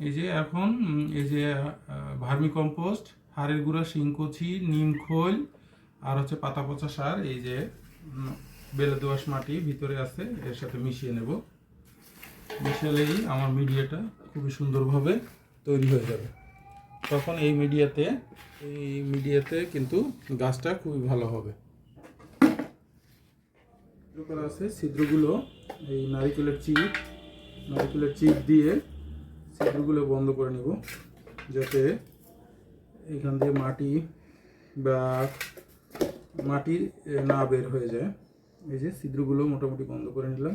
এই যে এখন এই যে ভার্মি কম্পোস্ট, হাড়ের গুঁড়া, শিংকুচি, নিম খোল আর হচ্ছে পাতা পচা সার, এই যে বেলে দোআঁশ মাটি ভিতরে আছে, এর সাথে মিশিয়ে নেব। মিশালেই আমার মিডিয়াটা খুবই সুন্দরভাবে তৈরি হয়ে যাবে। তখন এই মিডিয়াতে কিন্তু গাছটা খুবই ভালো হবে। করা আছে ছিদ্রগুলো, এই নারিকেলের চিপ দিয়ে ছিদ্রগুলো বন্ধ করে নিব, যাতে এখান দিয়ে মাটি না বের হয়ে যায়। এই যে ছিদ্রগুলো মোটামুটি বন্ধ করে নিলাম।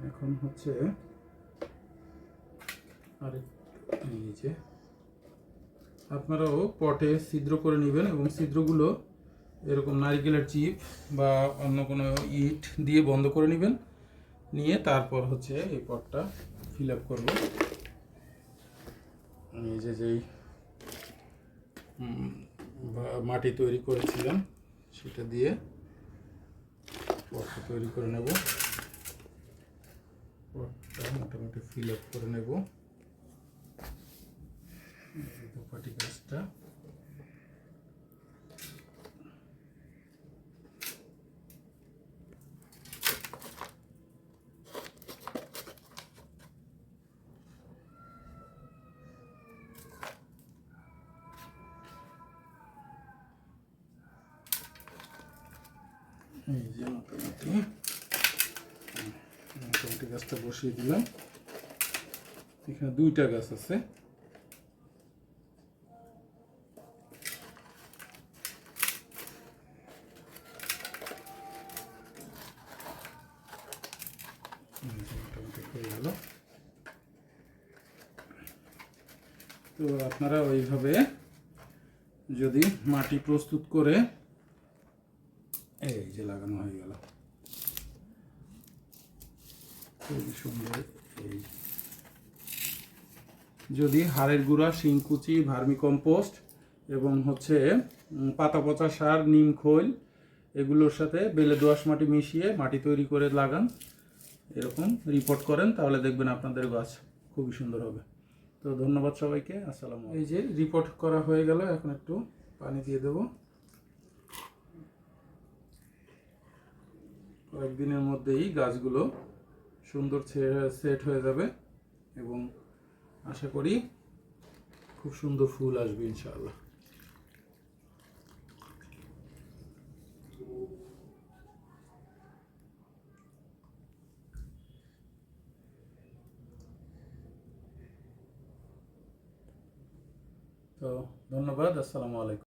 এখন হচ্ছে এই যে আপনারাও পটে ছিদ্র করে নেবেন এবং ছিদ্রগুলো এরকম নারিকেলের চিপ বা অন্য কোনো ইট দিয়ে বন্ধ করে নেবেন। নিয়ে তারপর হচ্ছে এই পটটা ফিল আপ করবো। এই যেই মাটি তৈরি করেছিলাম সেটা দিয়ে পটটা তৈরি করে নেব। পটটা মোটামুটি ফিল আপ করে নেব। ধূপকাঠি গাছটা এই যে মোটামুটি গাছটা বসিয়ে দিলাম। এখানে 2টা গাছ আছে। মোটামুটি হয়ে গেল। তো আপনারা ওইভাবে যদি মাটি প্রস্তুত করে এই যে লাগানো হয়ে গেল, খুবই সুন্দর। এই যদি হাড়ের গুঁড়া, শিংকুচি, ভার্মি কম্পোস্ট এবং হচ্ছে পাতা পচা সার, নিম খোল এগুলোর সাথে বেলে দোআঁশ মাটি মিশিয়ে মাটি তৈরি করে লাগান, এরকম রিপোর্ট করেন, তাহলে দেখবেন আপনাদের গাছ খুবই সুন্দর হবে। তো ধন্যবাদ সবাইকে, আসসালামু আলাইকুম। এই যে রিপোর্ট করা হয়ে গেল, এখন একটু পানি দিয়ে দেব। কয়েকদিনের মধ্যেই গাছগুলো সুন্দর সেট হয়ে যাবে এবং আশা করি খুব সুন্দর ফুল আসবে ইনশাআল্লাহ। তো ধন্যবাদ, আসসালামু আলাইকুম।